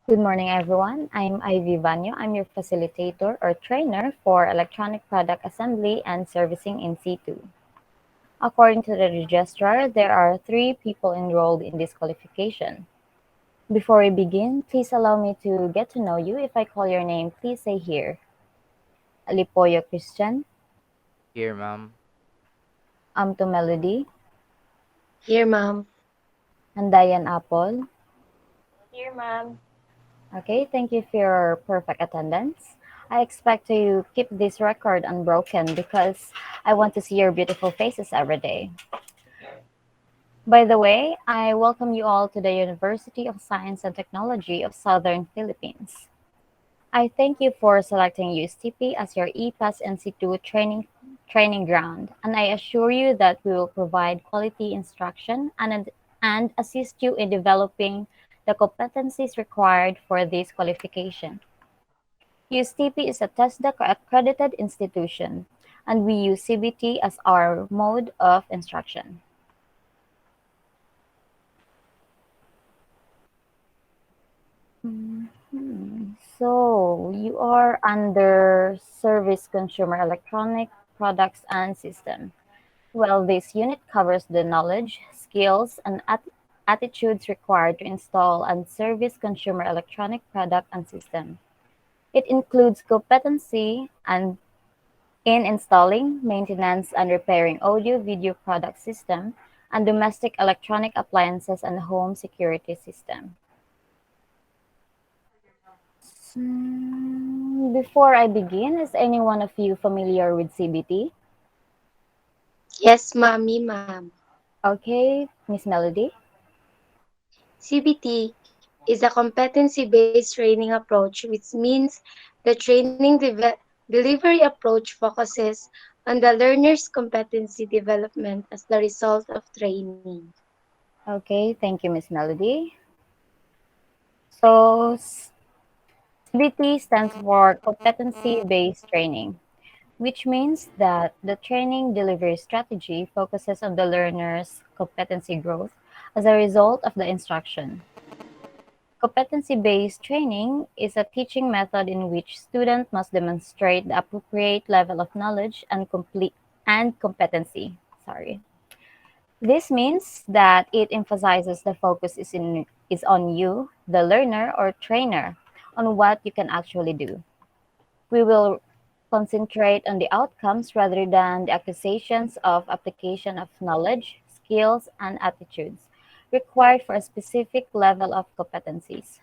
Good morning, everyone. I'm Ivy Vano. I'm your facilitator or trainer for electronic product assembly and servicing in C2. According to the registrar, there are three people enrolled in this qualification. Before we begin, please allow me to get to know you. If I call your name, please say here. Alipoyo Christian, Here, ma'am. Amto Melody, Here, ma'am. Jandayan Apple. Here, ma'am. Okay, thank you for your perfect attendance. I expect to keep this record unbroken because I want to see your beautiful faces every day. By the way, I welcome you all to the University of Science and Technology of Southern Philippines. I thank you for selecting USTP as your EPAS Institute training ground, and I assure you that we will provide quality instruction and assist you in developing the competencies required for this qualification. USTP is a TESDA accredited institution, and we use CBT as our mode of instruction. So you are under Service Consumer Electronic Products and System. Well, this unit covers the knowledge, skills, and attitudes required to install and service consumer electronic product and system. It includes competency and in installing, maintenance, and repairing audio-video product system and domestic electronic appliances and home security system. Before I begin, is any one of you familiar with CBT? Yes, mommy, ma'am. Okay, Miss Melody. CBT is a competency-based training approach, which means the delivery approach focuses on the learner's competency development as the result of training. Okay, thank you, Miss Melody. So, CBT stands for Competency Based Training, which means that the training delivery strategy focuses on the learner's competency growth as a result of the instruction. Competency-based training is a teaching method in which students must demonstrate the appropriate level of knowledge and competency. Sorry. This means that it emphasizes the focus is on you, the learner or trainer, on what you can actually do. We will concentrate on the outcomes rather than the accusations of application of knowledge, skills, and attitudes required for a specific level of competencies.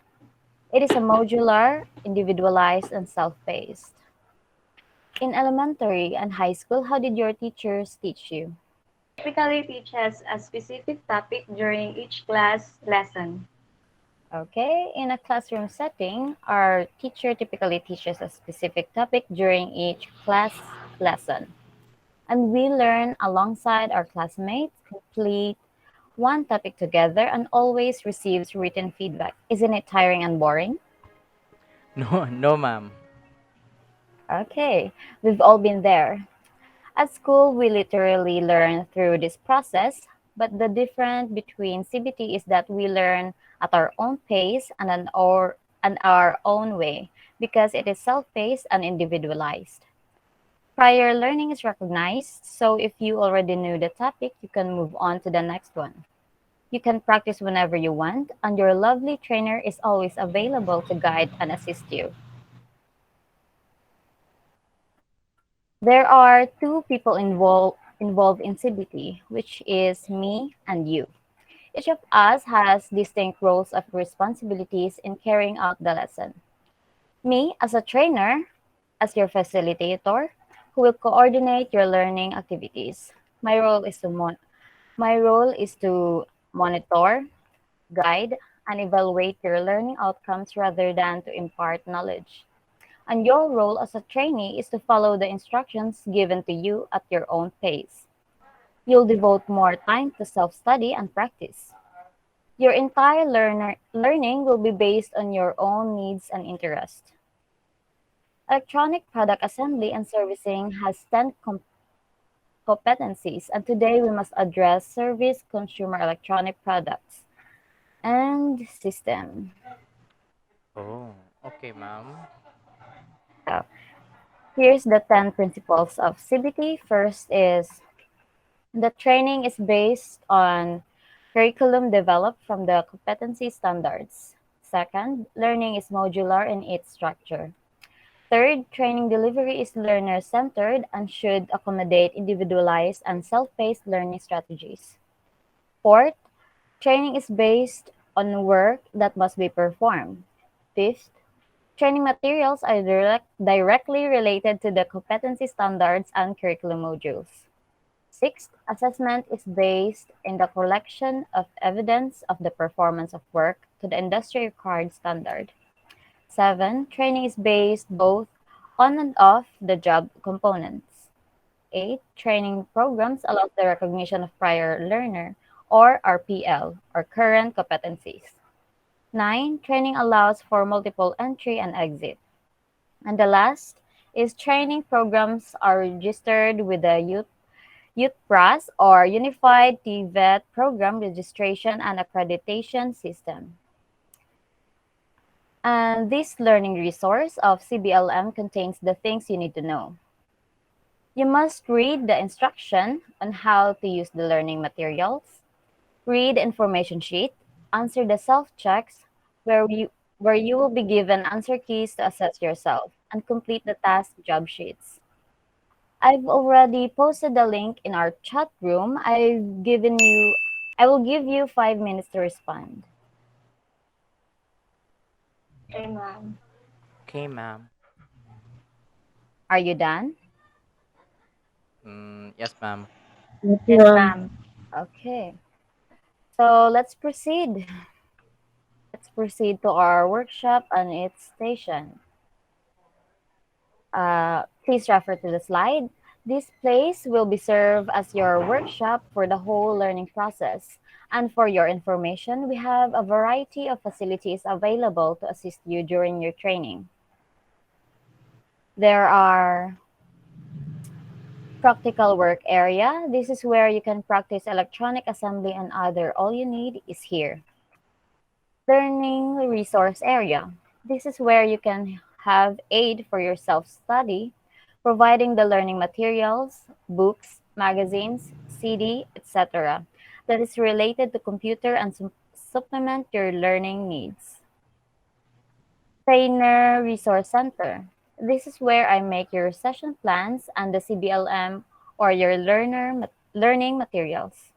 It is a modular, individualized, and self-paced. In elementary and high school, how did your teachers teach you? Typically teaches a specific topic during each class lesson. Okay, in a classroom setting, our teacher typically teaches a specific topic during each class lesson. And we learn alongside our classmates, complete one topic together, and always receives written feedback. Isn't it tiring and boring? No, no, ma'am. Okay, we've all been there. At school, we literally learn through this process, but the difference between CBT is that we learn at our own pace and our own way because it is self-paced and individualized. Prior learning is recognized, so if you already knew the topic, you can move on to the next one. You can practice whenever you want, and your lovely trainer is always available to guide and assist you. There are two people involved in CBT, which is me and you. Each of us has distinct roles of responsibilities in carrying out the lesson. Me, as a trainer, as your facilitator, who will coordinate your learning activities. My role is to monitor, guide, and evaluate your learning outcomes rather than to impart knowledge. And your role as a trainee is to follow the instructions given to you at your own pace. You'll devote more time to self study and practice. Your entire learning will be based on your own needs and interests. Electronic product assembly and servicing has 10 competencies, and today we must address service consumer electronic products and system. Oh, okay, ma'am. So, here's the 10 principles of CBT. First is the training is based on curriculum developed from the competency standards. Second, learning is modular in its structure. Third, training delivery is learner centered and should accommodate individualized and self paced learning strategies. Fourth, training is based on work that must be performed. Fifth, training materials are directly related to the competency standards and curriculum modules. Sixth, assessment is based in the collection of evidence of the performance of work to the industry required standard. Seven, training is based both on and off the job components. Eight, training programs allow the recognition of prior learner or RPL or current competencies. Nine, training allows for multiple entry and exit. And the last is training programs are registered with the UTPRAS or Unified TVET Program Registration and Accreditation System. And this learning resource of CBLM contains the things you need to know. You must read the instruction on how to use the learning materials, read the information sheet, answer the self-checks where you will be given answer keys to assess yourself, and complete the task job sheets. I've already posted the link in our chat room. I will give you 5 minutes to respond. Okay, ma'am. Okay, ma'am. Are you done? Yes, ma'am. Yes, Yes, ma'am. ma'am. Okay. So let's proceed. Let's proceed to our workshop and its station. Please refer to the slide. This place will be served as your workshop for the whole learning process. And for your information, we have a variety of facilities available to assist you during your training. There are practical work area. This is where you can practice electronic assembly and other. All you need is here. Learning resource area. This is where you can have aid for your self-study, providing the learning materials, books, magazines, CD, etc. that is related to computer and supplement your learning needs. Trainer Resource Center. This is where I make your session plans and the CBLM or your learning materials.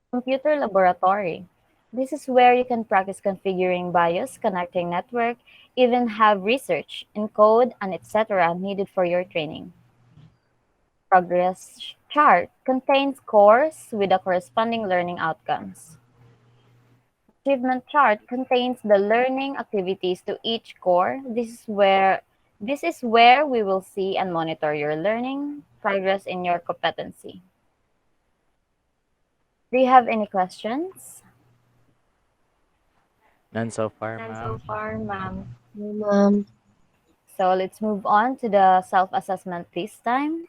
Computer Laboratory. This is where you can practice configuring BIOS, connecting network, even have research in code and etc. needed for your training. Progress chart contains course with the corresponding learning outcomes. Achievement chart contains the learning activities to each core. This is where we will see and monitor your learning progress in your competency. Do you have any questions? None so far, None so ma'am. far, ma'am. No, ma'am. So let's move on to the self-assessment this time,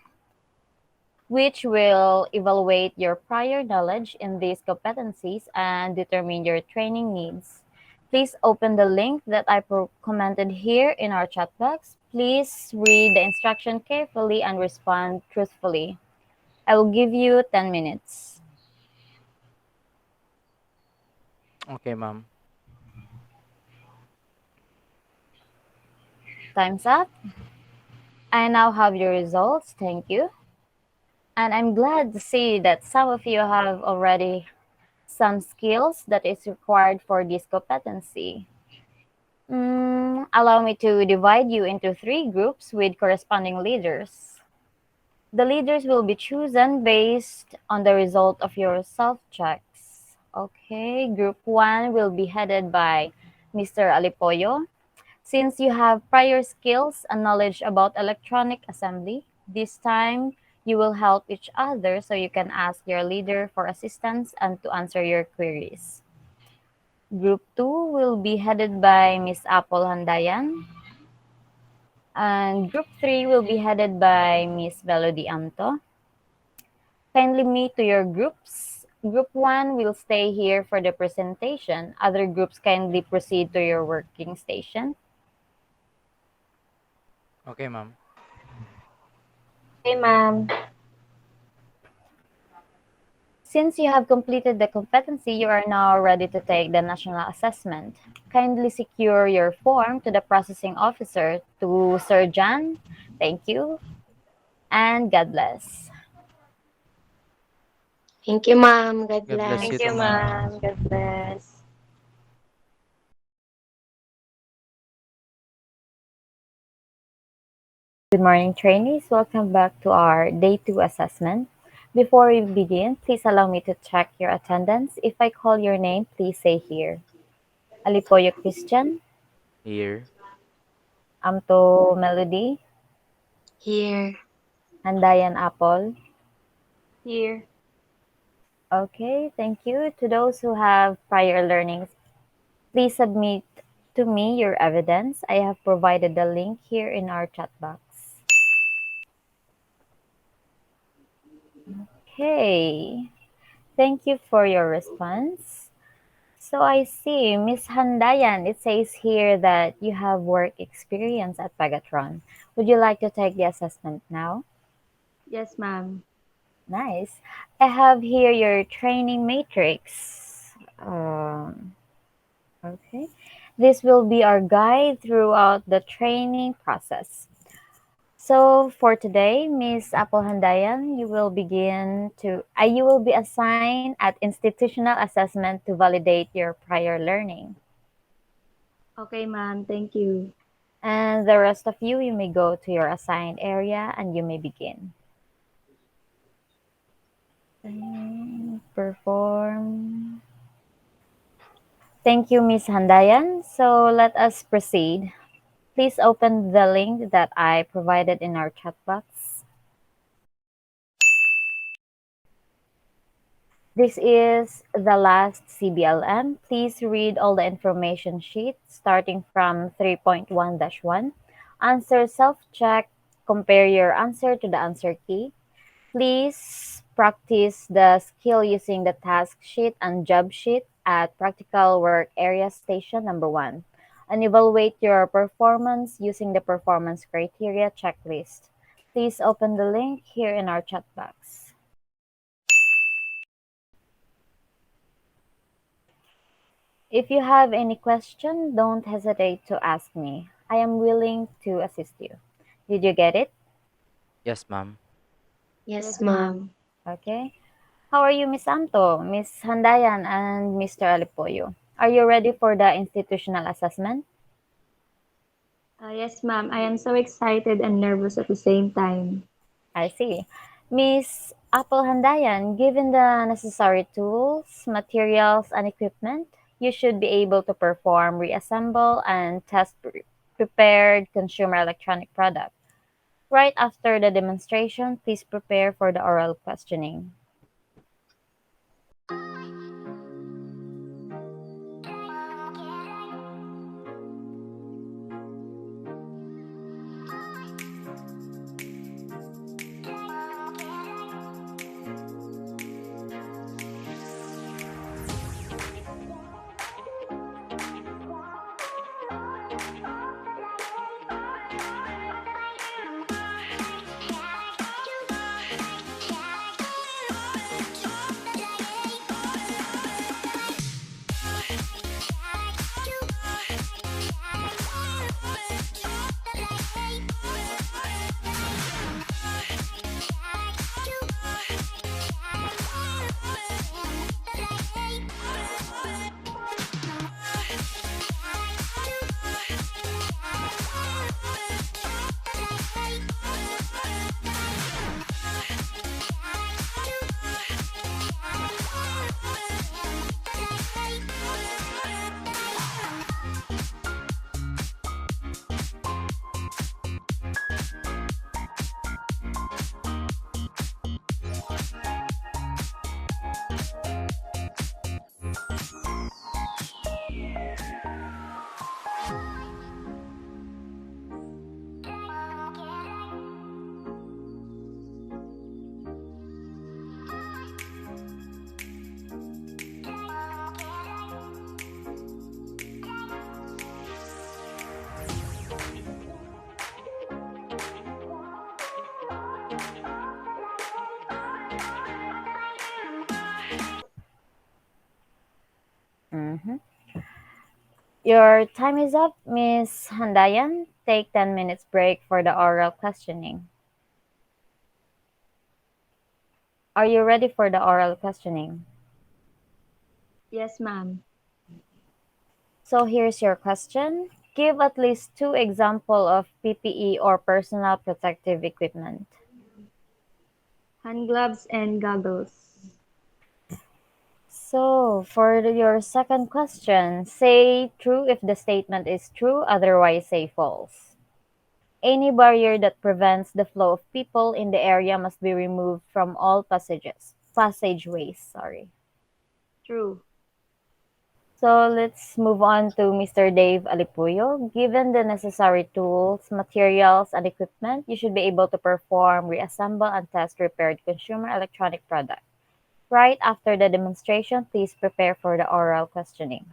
which will evaluate your prior knowledge in these competencies and determine your training needs. Please open the link that I commented here in our chat box. Please read the instruction carefully and respond truthfully. I will give you 10 minutes. Okay, ma'am. Time's up. I now have your results. Thank you. And I'm glad to see that some of you have already some skills that is required for this competency. Allow me to divide you into three groups with corresponding leaders. The leaders will be chosen based on the result of your self-checks. Okay, group one will be headed by Mr. Alipoyo. Since you have prior skills and knowledge about electronic assembly, this time you will help each other so you can ask your leader for assistance and to answer your queries. Group 2 will be headed by Miss Apple Jandayan, and Group 3 will be headed by Miss Melody Amto. Kindly meet to your groups Group 1 will stay here for the presentation. Other groups kindly proceed to your working station. Okay, ma'am. Okay, ma'am. Since you have completed the competency, you are now ready to take the national assessment. Kindly secure your form to the processing officer. To Sir John, thank you, and God bless. Thank you, ma'am. God God bless Thank you bless. too, you, ma'am. ma'am. God bless. Good morning, trainees. Welcome back to our Day 2 assessment. Before we begin, please allow me to check your attendance. If I call your name, please say here. Alipoyo Christian, Here. Amto Melody, Here. Jandayan Apple. Here. Okay, thank you. To those who have prior learnings, please submit to me your evidence. I have provided the link here in our chat box. Okay, thank you for your response. So I see, Miss Handayan, it says here that you have work experience at Pegatron. Would you like to take the assessment now? Yes, ma'am. Nice. I have here your training matrix. Okay. This will be our guide throughout the training process. So for today, Miss Apple Handayan, you will be assigned at institutional assessment to validate your prior learning. Okay, ma'am. Thank you. And the rest of you, you may go to your assigned area and you may begin. Perform. Thank you, Miss Handayan. So let us proceed. Please open the link that I provided in our chat box. This is the last CBLM. Please read all the information sheet starting from 3.1-1. Answer self-check. Compare your answer to the answer key. Please practice the skill using the task sheet and job sheet at Practical Work Area Station number 1 and evaluate your performance using the performance criteria checklist. Please open the link here in our chat box. If you have any question, don't hesitate to ask me. I am willing to assist you. Did you get it? Yes, ma'am. Yes, Yes, ma'am. ma'am. Okay. How are you, Miss Amto, Miss Handayan, and Mr. Alipoyo? Are you ready for the institutional assessment? Yes, ma'am. I am so excited and nervous at the same time. I see. Miss Apple Handayan, given the necessary tools, materials, and equipment, you should be able to perform, reassemble, and test prepared consumer electronic product. Right after the demonstration, please prepare for the oral questioning. Your time is up, Miss Handayan. Take 10 minutes break for the oral questioning. Are you ready for the oral questioning? Yes, ma'am. So here's your question. Give at least two example of PPE or personal protective equipment. Hand gloves and goggles. So for your second question, say true if the statement is true, otherwise say false. Any barrier that prevents the flow of people in the area must be removed from all passageways, sorry. True. So let's move on to Mr. Dave Alipoyo. Given the necessary tools, materials, and equipment, you should be able to perform, reassemble, and test repaired consumer electronic products. Right after the demonstration, please prepare for the oral questioning.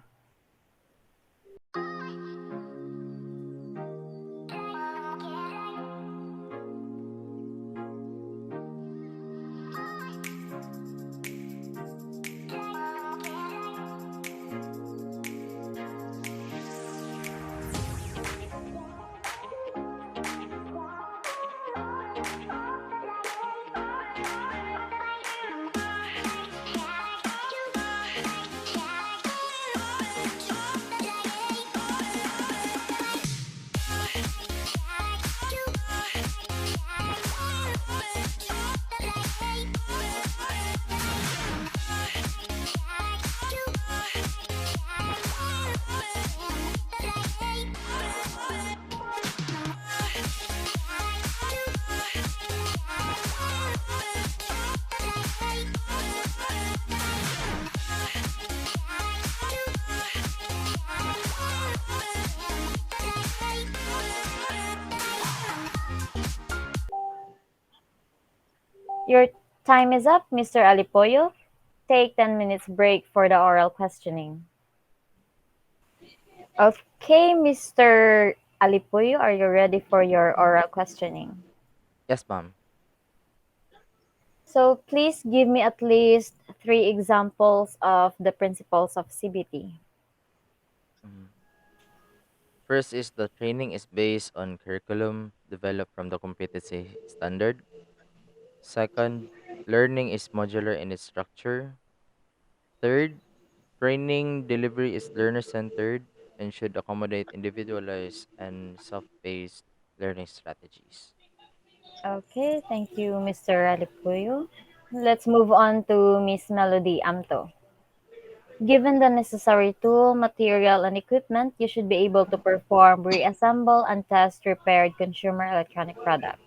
Your time is up, Mr. Alipoyo. Take 10 minutes break for the oral questioning. Okay, Mr. Alipoyo, are you ready for your oral questioning? Yes, ma'am. So please give me at least three examples of the principles of CBT. Mhm. First is the training is based on curriculum developed from the competency standard. Second, learning is modular in its structure. Third, training delivery is learner centered and should accommodate individualized and self paced learning strategies. Okay, thank you, Mr. Alipuyo. Let's move on to Miss Melody Amto. Given the necessary tool, material, and equipment, you should be able to perform, reassemble, and test repaired consumer electronic products.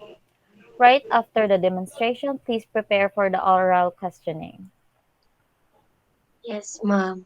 Right after the demonstration, please prepare for the oral questioning. Yes, ma'am.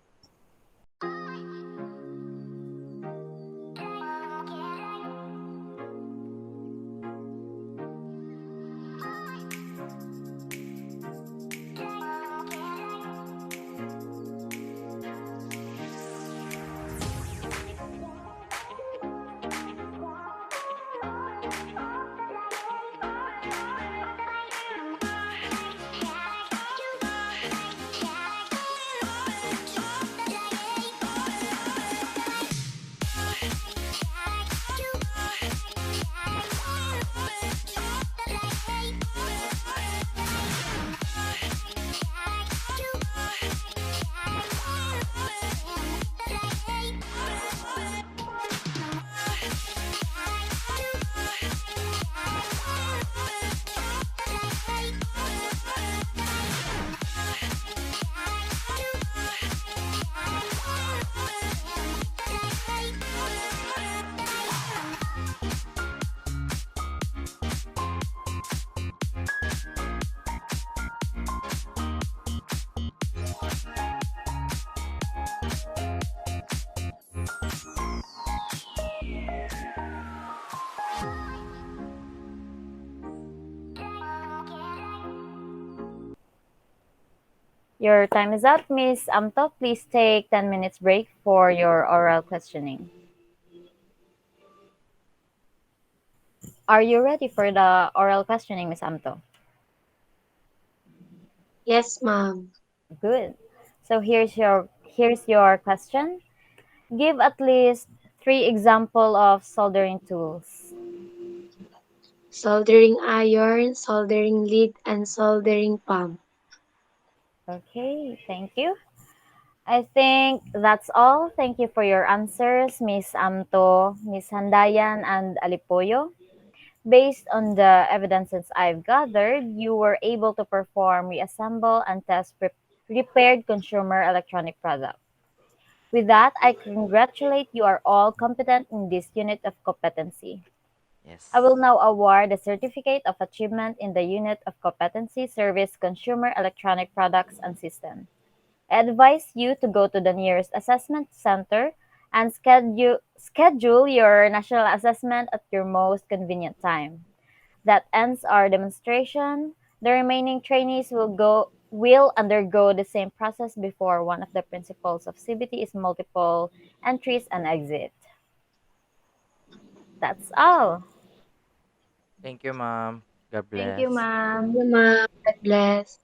Your time is up, Miss Amto. Please take 10 minutes break for your oral questioning. Are you ready for the oral questioning, Miss Amto? Yes, ma'am. Good. So here's your question. Give at least three example of soldering tools. Soldering iron, soldering lead, and soldering pump. Okay, thank you. I think that's all. Thank you for your answers, Miss Amto, Miss Handayan, and Alipoyo. Based on the evidences I've gathered, you were able to perform, reassemble, and test repaired consumer electronic products. With that, I congratulate you are all competent in this unit of competency. I will Yes. now award the Certificate of Achievement in the Unit of Competency Service Consumer Electronic Products and System. I advise you to go to the nearest assessment center and schedule your national assessment at your most convenient time. That ends our demonstration. The remaining trainees will undergo the same process before. One of the principles of CBT is multiple entries and exit. That's all. Thank you, ma'am. God Thank you, bless. Thank ma'am. you, ma'am. God bless.